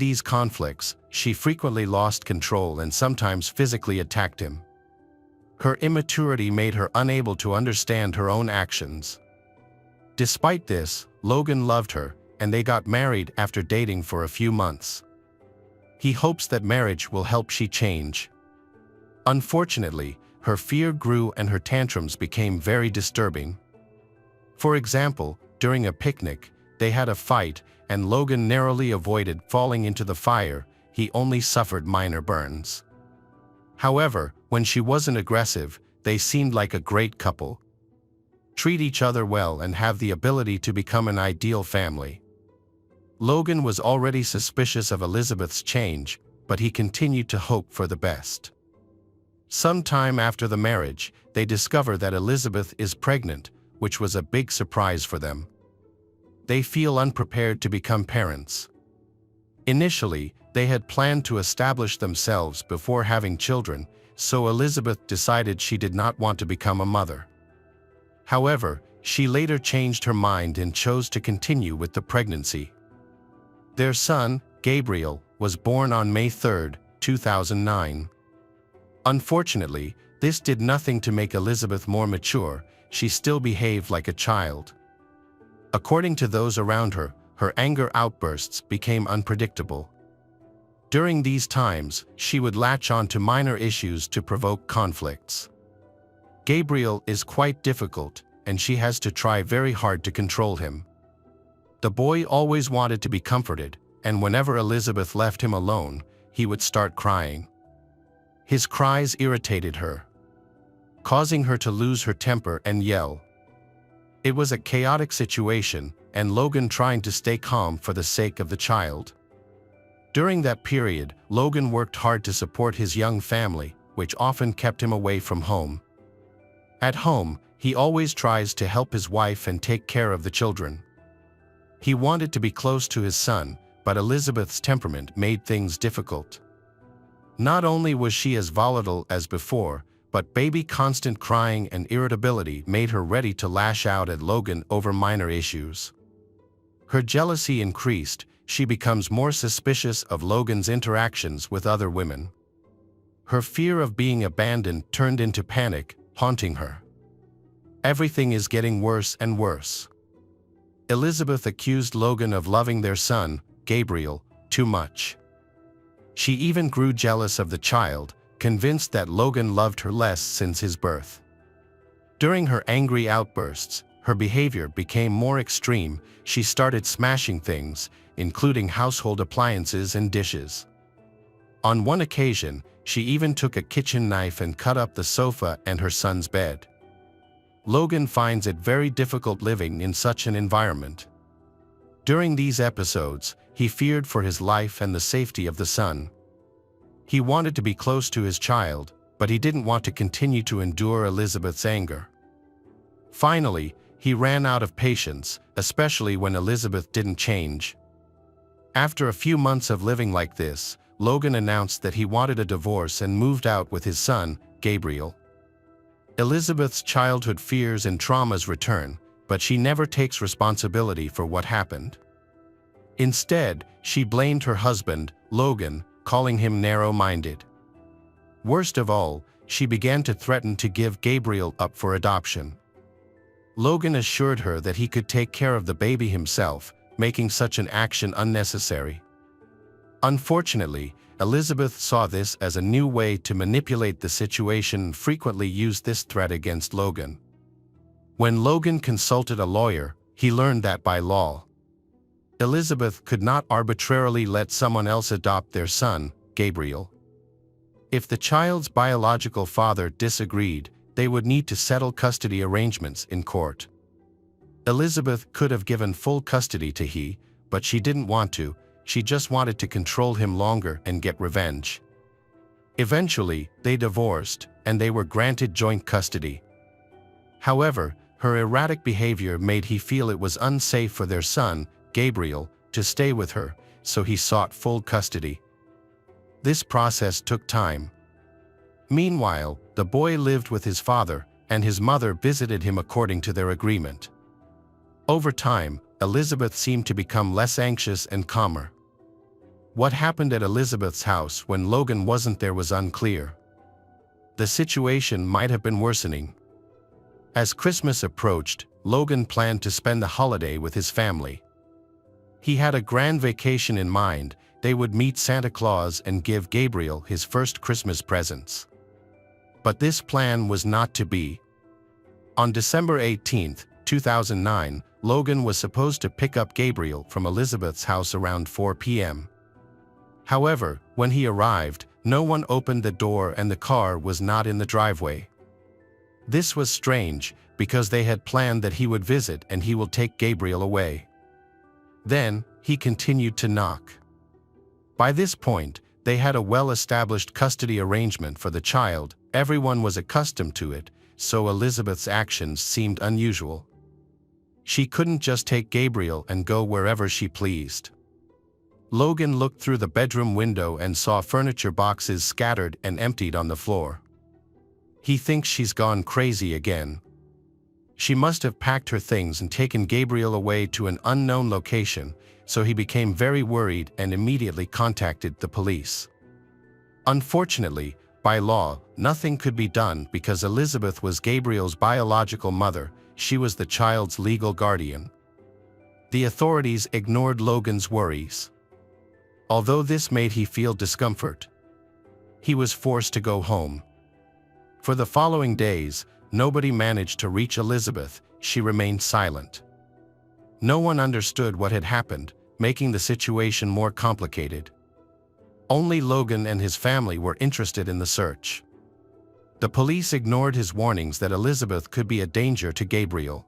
these conflicts, she frequently lost control and sometimes physically attacked him. Her immaturity made her unable to understand her own actions. Despite this, Logan loved her, and they got married after dating for a few months. He hopes that marriage will help she change. Unfortunately, her fear grew and her tantrums became very disturbing. For example, during a picnic, they had a fight, and Logan narrowly avoided falling into the fire. He only suffered minor burns. However, when she wasn't aggressive, they seemed like a great couple. Treat each other well and have the ability to become an ideal family. Logan was already suspicious of Elizabeth's change, but he continued to hope for the best. Sometime after the marriage, they discover that Elizabeth is pregnant, which was a big surprise for them. They feel unprepared to become parents. Initially, they had planned to establish themselves before having children, so Elizabeth decided she did not want to become a mother. However, she later changed her mind and chose to continue with the pregnancy. Their son, Gabriel, was born on May 3, 2009. Unfortunately, this did nothing to make Elizabeth more mature. She still behaved like a child. According to those around her, her anger outbursts became unpredictable. During these times, she would latch on to minor issues to provoke conflicts. Gabriel is quite difficult, and she has to try very hard to control him. The boy always wanted to be comforted, and whenever Elizabeth left him alone, he would start crying. His cries irritated her, causing her to lose her temper and yell. It was a chaotic situation, and Logan trying to stay calm for the sake of the child. During that period, Logan worked hard to support his young family, which often kept him away from home. At home, he always tries to help his wife and take care of the children. He wanted to be close to his son, but Elizabeth's temperament made things difficult. Not only was she as volatile as before, but baby's constant crying and irritability made her ready to lash out at Logan over minor issues. Her jealousy increased. She becomes more suspicious of Logan's interactions with other women. Her fear of being abandoned turned into panic, haunting her. Everything is getting worse and worse. Elizabeth accused Logan of loving their son, Gabriel, too much. She even grew jealous of the child, convinced that Logan loved her less since his birth. During her angry outbursts, her behavior became more extreme. She started smashing things, including household appliances and dishes. On one occasion, she even took a kitchen knife and cut up the sofa and her son's bed. Logan finds it very difficult living in such an environment. During these episodes, he feared for his life and the safety of the son. He wanted to be close to his child, but he didn't want to continue to endure Elizabeth's anger. Finally, he ran out of patience, especially when Elizabeth didn't change. After a few months of living like this, Logan announced that he wanted a divorce and moved out with his son, Gabriel. Elizabeth's childhood fears and traumas return, but she never takes responsibility for what happened. Instead, she blamed her husband, Logan, calling him narrow-minded. Worst of all, she began to threaten to give Gabriel up for adoption. Logan assured her that he could take care of the baby himself, making such an action unnecessary. Unfortunately, Elizabeth saw this as a new way to manipulate the situation and frequently used this threat against Logan. When Logan consulted a lawyer, he learned that by law, Elizabeth could not arbitrarily let someone else adopt their son, Gabriel. If the child's biological father disagreed, they would need to settle custody arrangements in court. Elizabeth could have given full custody to he, but she didn't want to. She just wanted to control him longer and get revenge. Eventually, they divorced, and they were granted joint custody. However, her erratic behavior made he feel it was unsafe for their son, Gabriel, to stay with her, so he sought full custody. This process took time. Meanwhile, the boy lived with his father, and his mother visited him according to their agreement. Over time, Elizabeth seemed to become less anxious and calmer. What happened at Elizabeth's house when Logan wasn't there was unclear. The situation might have been worsening. As Christmas approached, Logan planned to spend the holiday with his family. He had a grand vacation in mind. They would meet Santa Claus and give Gabriel his first Christmas presents. But this plan was not to be. On December 18, 2009, Logan was supposed to pick up Gabriel from Elizabeth's house around 4 p.m. However, when he arrived, no one opened the door and the car was not in the driveway. This was strange, because they had planned that he would visit and he will take Gabriel away. Then, he continued to knock. By this point, they had a well-established custody arrangement for the child. Everyone was accustomed to it, so Elizabeth's actions seemed unusual. She couldn't just take Gabriel and go wherever she pleased. Logan looked through the bedroom window and saw furniture boxes scattered and emptied on the floor. He thinks she's gone crazy again. She must have packed her things and taken Gabriel away to an unknown location, so he became very worried and immediately contacted the police. Unfortunately, by law, nothing could be done because Elizabeth was Gabriel's biological mother. She was the child's legal guardian. The authorities ignored Logan's worries. Although this made him feel discomfort, he was forced to go home. For the following days, nobody managed to reach Elizabeth. She remained silent. No one understood what had happened, making the situation more complicated. Only Logan and his family were interested in the search. The police ignored his warnings that Elizabeth could be a danger to Gabriel.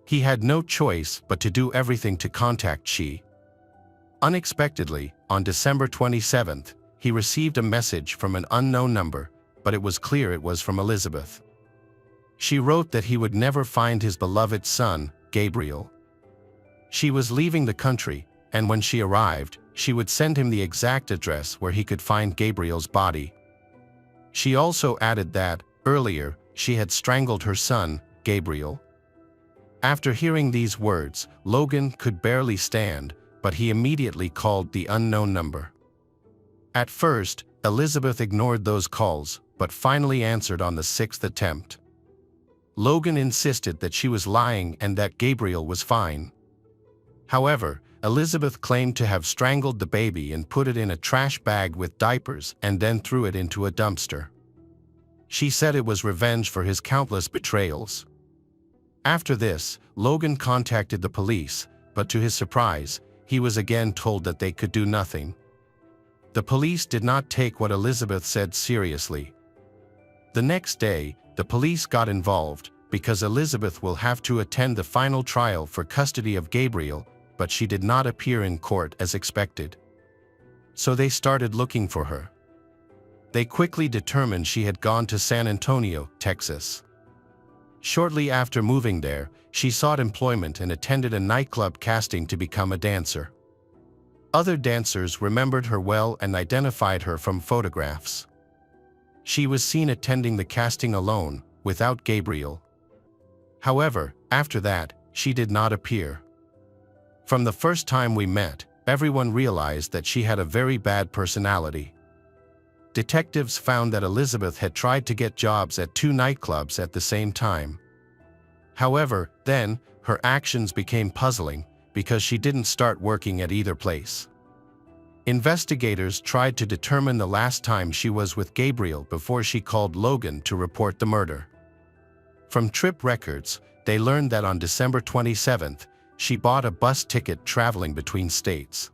He had no choice but to do everything to contact she. Unexpectedly, on December 27th, he received a message from an unknown number, but it was clear it was from Elizabeth. She wrote that he would never find his beloved son, Gabriel. She was leaving the country, and when she arrived, she would send him the exact address where he could find Gabriel's body. She also added that, earlier, she had strangled her son, Gabriel. After hearing these words, Logan could barely stand, but he immediately called the unknown number. At first, Elizabeth ignored those calls, but finally answered on the 6th attempt. Logan insisted that she was lying and that Gabriel was fine. However, Elizabeth claimed to have strangled the baby and put it in a trash bag with diapers and then threw it into a dumpster. She said it was revenge for his countless betrayals. After this, Logan contacted the police, but to his surprise, he was again told that they could do nothing. The police did not take what Elizabeth said seriously. The next day, the police got involved because Elizabeth will have to attend the final trial for custody of Gabriel, but she did not appear in court as expected. So they started looking for her. They quickly determined she had gone to San Antonio, Texas. Shortly after moving there, she sought employment and attended a nightclub casting to become a dancer. Other dancers remembered her well and identified her from photographs. She was seen attending the casting alone, without Gabriel. However, after that, she did not appear. From the first time we met, everyone realized that she had a very bad personality. Detectives found that Elizabeth had tried to get jobs at 2 nightclubs at the same time. However, then, her actions became puzzling because she didn't start working at either place. Investigators tried to determine the last time she was with Gabriel before she called Logan to report the murder. From trip records, they learned that on December 27th, she bought a bus ticket traveling between states.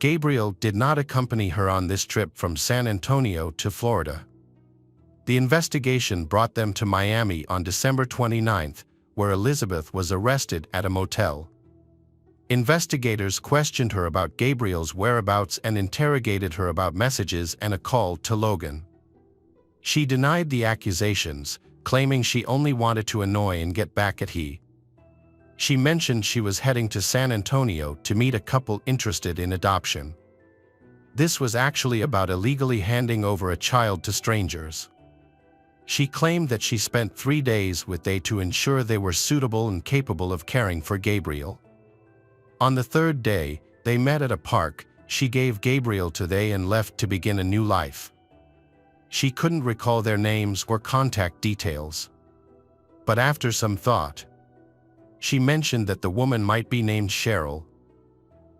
Gabriel did not accompany her on this trip from San Antonio to Florida. The investigation brought them to Miami on December 29th, where Elizabeth was arrested at a motel. Investigators questioned her about Gabriel's whereabouts and interrogated her about messages and a call to Logan. She denied the accusations, claiming she only wanted to annoy and get back at he. She mentioned she was heading to San Antonio to meet a couple interested in adoption. This was actually about illegally handing over a child to strangers. She claimed that she spent 3 days with they to ensure they were suitable and capable of caring for Gabriel. On the 3rd day, they met at a park. she gave Gabriel to they and left to begin a new life. She couldn't recall their names or contact details. But after some thought, she mentioned that the woman might be named Cheryl.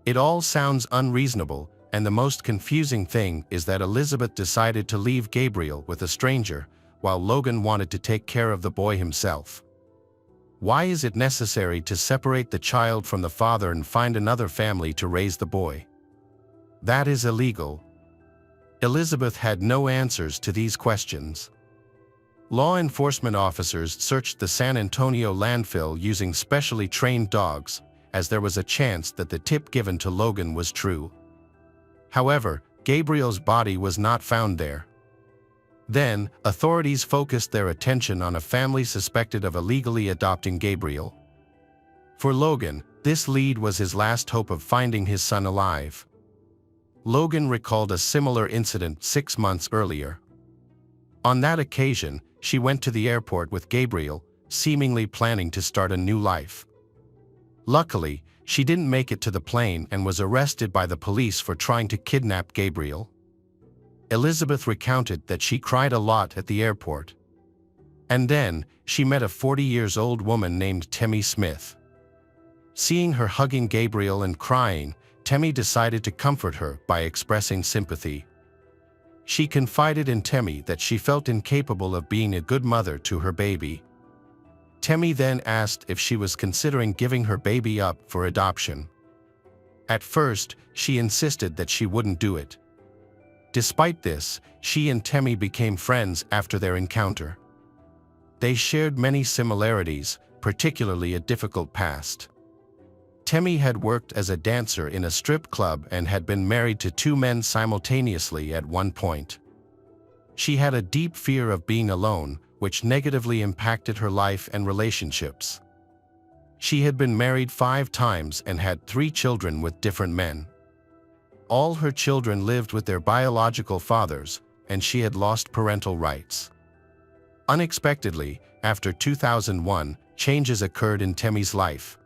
It all sounds unreasonable, and the most confusing thing is that Elizabeth decided to leave Gabriel with a stranger, while Logan wanted to take care of the boy himself. Why is it necessary to separate the child from the father and find another family to raise the boy? That is illegal. Elizabeth had no answers to these questions. Law enforcement officers searched the San Antonio landfill using specially trained dogs, as there was a chance that the tip given to Logan was true. However, Gabriel's body was not found there. Then, authorities focused their attention on a family suspected of illegally adopting Gabriel. For Logan, this lead was his last hope of finding his son alive. Logan recalled a similar incident 6 months earlier. On that occasion, she went to the airport with Gabriel, seemingly planning to start a new life. Luckily, she didn't make it to the plane and was arrested by the police for trying to kidnap Gabriel. Elizabeth recounted that she cried a lot at the airport. And then, she met a 40-year-old woman named Tempe Smith. Seeing her hugging Gabriel and crying, Tempe decided to comfort her by expressing sympathy. She confided in Tempe that she felt incapable of being a good mother to her baby. Tempe then asked if she was considering giving her baby up for adoption. At first, she insisted that she wouldn't do it. Despite this, she and Tempe became friends after their encounter. They shared many similarities, particularly a difficult past. Tempe had worked as a dancer in a strip club and had been married to 2 men simultaneously at one point. She had a deep fear of being alone, which negatively impacted her life and relationships. She had been married 5 times and had 3 children with different men. All her children lived with their biological fathers, and she had lost parental rights. Unexpectedly, after 2001, changes occurred in Tempe's life.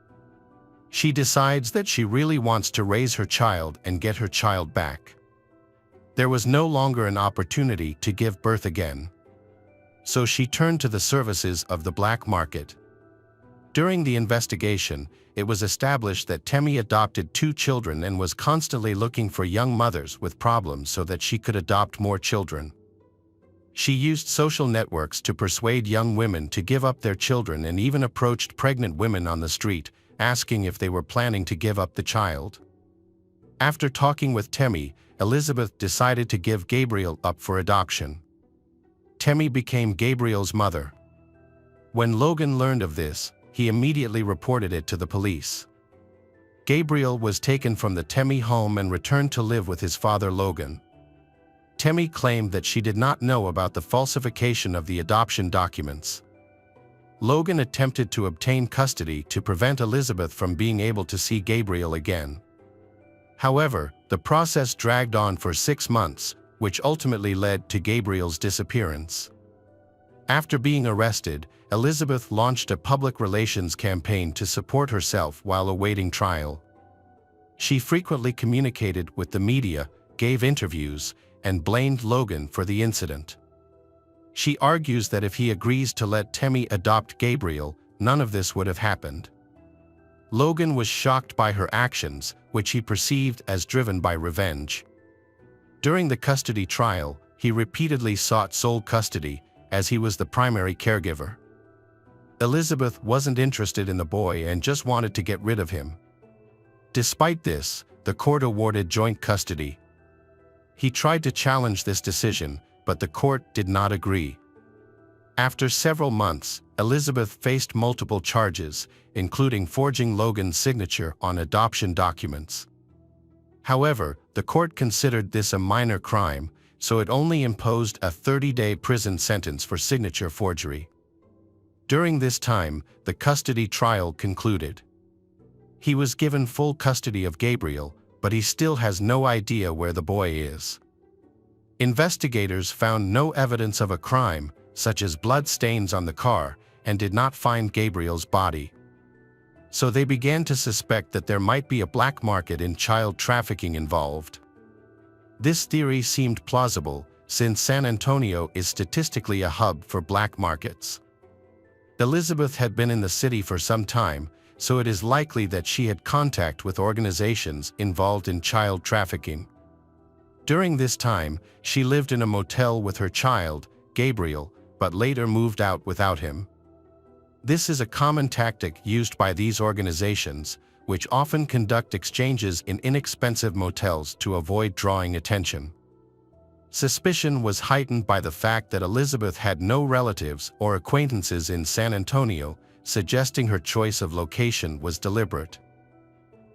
She decides that she really wants to raise her child and get her child back. There was no longer an opportunity to give birth again. So she turned to the services of the black market. During the investigation, it was established that Tempe adopted 2 children and was constantly looking for young mothers with problems so that she could adopt more children. She used social networks to persuade young women to give up their children and even approached pregnant women on the street, asking if they were planning to give up the child. After talking with Tempe, Elizabeth decided to give Gabriel up for adoption. Tempe became Gabriel's mother. When Logan learned of this, he immediately reported it to the police. Gabriel was taken from the Tempe home and returned to live with his father Logan. Tempe claimed that she did not know about the falsification of the adoption documents. Logan attempted to obtain custody to prevent Elizabeth from being able to see Gabriel again. However, the process dragged on for 6 months, which ultimately led to Gabriel's disappearance. After being arrested, Elizabeth launched a public relations campaign to support herself while awaiting trial. She frequently communicated with the media, gave interviews, and blamed Logan for the incident. She argues that if he agrees to let Tempe adopt Gabriel, none of this would have happened. Logan was shocked by her actions, which he perceived as driven by revenge. During the custody trial, he repeatedly sought sole custody, as he was the primary caregiver. Elizabeth wasn't interested in the boy and just wanted to get rid of him. Despite this, the court awarded joint custody. He tried to challenge this decision, but the court did not agree. After several months, Elizabeth faced multiple charges, including forging Logan's signature on adoption documents. However, the court considered this a minor crime, so it only imposed a 30-day prison sentence for signature forgery. During this time, the custody trial concluded. He was given full custody of Gabriel, but he still has no idea where the boy is. Investigators found no evidence of a crime, such as blood stains on the car, and did not find Gabriel's body. so they began to suspect that there might be a black market in child trafficking involved. This theory seemed plausible, since San Antonio is statistically a hub for black markets. Elizabeth had been in the city for some time, so it is likely that she had contact with organizations involved in child trafficking. During this time, she lived in a motel with her child, Gabriel, but later moved out without him. This is a common tactic used by these organizations, which often conduct exchanges in inexpensive motels to avoid drawing attention. Suspicion was heightened by the fact that Elizabeth had no relatives or acquaintances in San Antonio, suggesting her choice of location was deliberate.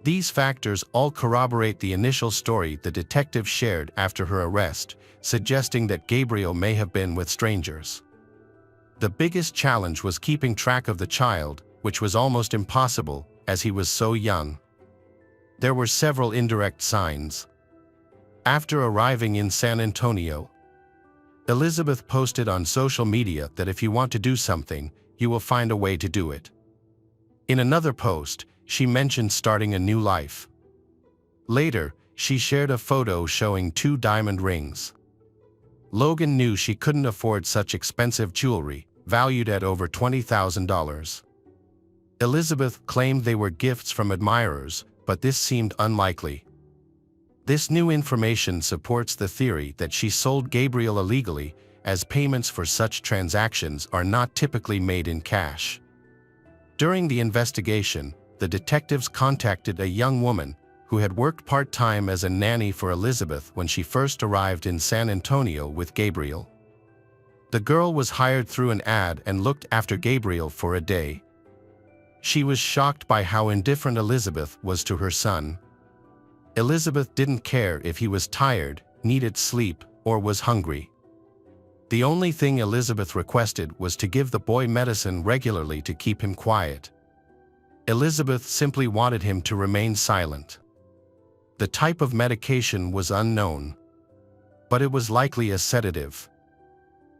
These factors all corroborate the initial story the detective shared after her arrest, suggesting that Gabriel may have been with strangers. The biggest challenge was keeping track of the child, which was almost impossible, as he was so young. There were several indirect signs. After arriving in San Antonio, Elizabeth posted on social media that if you want to do something, you will find a way to do it. In another post, she mentioned starting a new life. Later, she shared a photo showing 2 diamond rings. Logan knew she couldn't afford such expensive jewelry, valued at over $20,000. Elizabeth claimed they were gifts from admirers, but this seemed unlikely. This new information supports the theory that she sold Gabriel illegally, as payments for such transactions are not typically made in cash. During the investigation, the detectives contacted a young woman who had worked part-time as a nanny for Elizabeth when she first arrived in San Antonio with Gabriel. The girl was hired through an ad and looked after Gabriel for a day. She was shocked by how indifferent Elizabeth was to her son. Elizabeth didn't care if he was tired, needed sleep, or was hungry. The only thing Elizabeth requested was to give the boy medicine regularly to keep him quiet. Elizabeth simply wanted him to remain silent. The type of medication was unknown, but it was likely a sedative.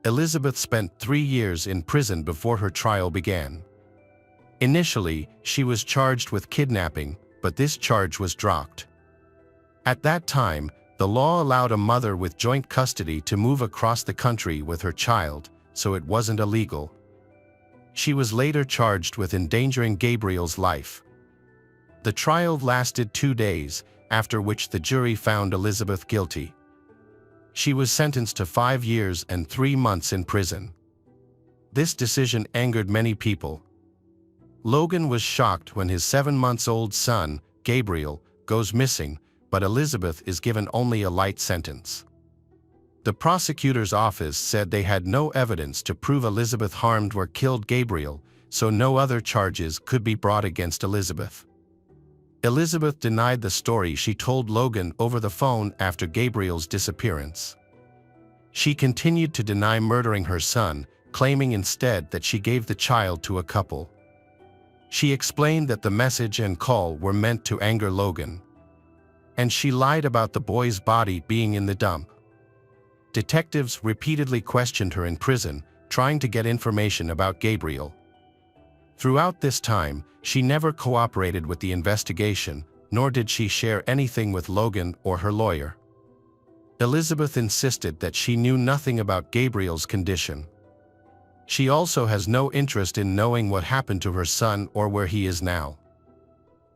Elizabeth spent 3 years in prison before her trial began. Initially, she was charged with kidnapping, but this charge was dropped. At that time, the law allowed a mother with joint custody to move across the country with her child, so it wasn't illegal. She was later charged with endangering Gabriel's life. The trial lasted 2 days, after which the jury found Elizabeth guilty. She was sentenced to 5 years and 3 months in prison. This decision angered many people. Logan was shocked when his 7-month-old son, Gabriel, goes missing, but Elizabeth is given only a light sentence. The prosecutor's office said they had no evidence to prove Elizabeth harmed or killed Gabriel, so no other charges could be brought against Elizabeth. Elizabeth denied the story she told Logan over the phone after Gabriel's disappearance. She continued to deny murdering her son, claiming instead that she gave the child to a couple. She explained that the message and call were meant to anger Logan. And she lied about the boy's body being in the dump. Detectives repeatedly questioned her in prison, trying to get information about Gabriel. Throughout this time, she never cooperated with the investigation, nor did she share anything with Logan or her lawyer. Elizabeth insisted that she knew nothing about Gabriel's condition. She also has no interest in knowing what happened to her son or where he is now.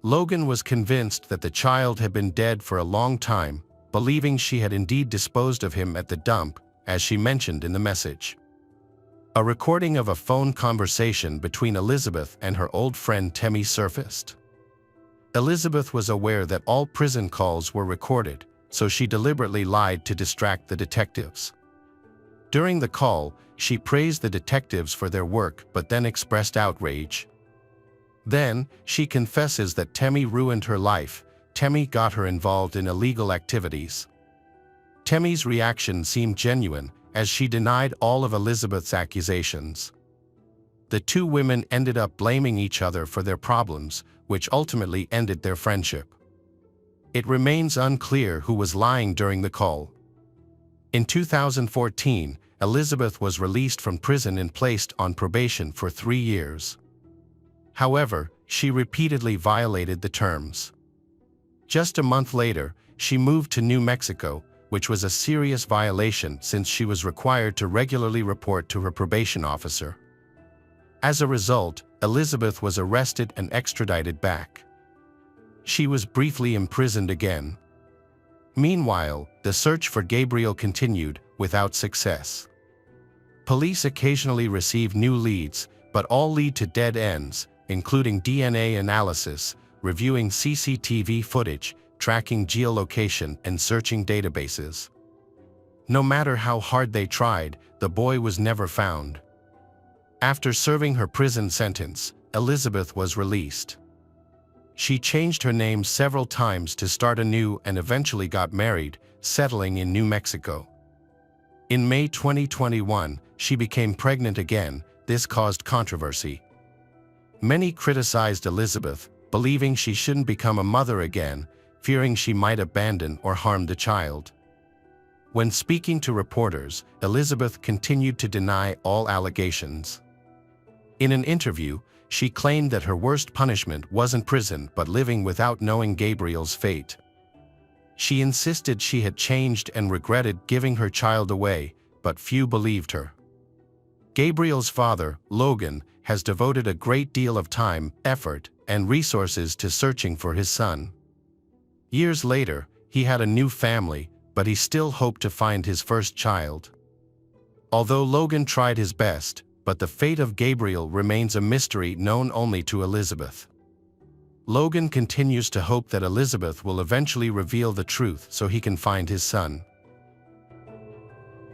Logan was convinced that the child had been dead for a long time, believing she had indeed disposed of him at the dump, as she mentioned in the message. A recording of a phone conversation between Elizabeth and her old friend Tempe surfaced. Elizabeth was aware that all prison calls were recorded, so she deliberately lied to distract the detectives. During the call, she praised the detectives for their work but then expressed outrage. Then, she confesses that Tempe ruined her life. Tempe got her involved in illegal activities. Tempe's reaction seemed genuine, as she denied all of Elizabeth's accusations. The 2 women ended up blaming each other for their problems, which ultimately ended their friendship. It remains unclear who was lying during the call. In 2014, Elizabeth was released from prison and placed on probation for 3 years. However, she repeatedly violated the terms. Just a month later, she moved to New Mexico, which was a serious violation since she was required to regularly report to her probation officer. As a result, Elizabeth was arrested and extradited back. She was briefly imprisoned again. Meanwhile, the search for Gabriel continued, without success. Police occasionally receive new leads, but all lead to dead ends, including DNA analysis, reviewing CCTV footage, tracking geolocation, and searching databases. No matter how hard they tried, the boy was never found. After serving her prison sentence, Elizabeth was released. She changed her name several times to start anew and eventually got married, settling in New Mexico. In May 2021, she became pregnant again. This caused controversy. Many criticized Elizabeth, believing she shouldn't become a mother again, fearing she might abandon or harm the child. When speaking to reporters, Elizabeth continued to deny all allegations. In an interview, she claimed that her worst punishment wasn't prison but living without knowing Gabriel's fate. She insisted she had changed and regretted giving her child away, but few believed her. Gabriel's father, Logan, has devoted a great deal of time, effort, and resources to searching for his son. Years later, he had a new family, but he still hoped to find his first child. Although Logan tried his best, but the fate of Gabriel remains a mystery known only to Elizabeth. Logan continues to hope that Elizabeth will eventually reveal the truth so he can find his son.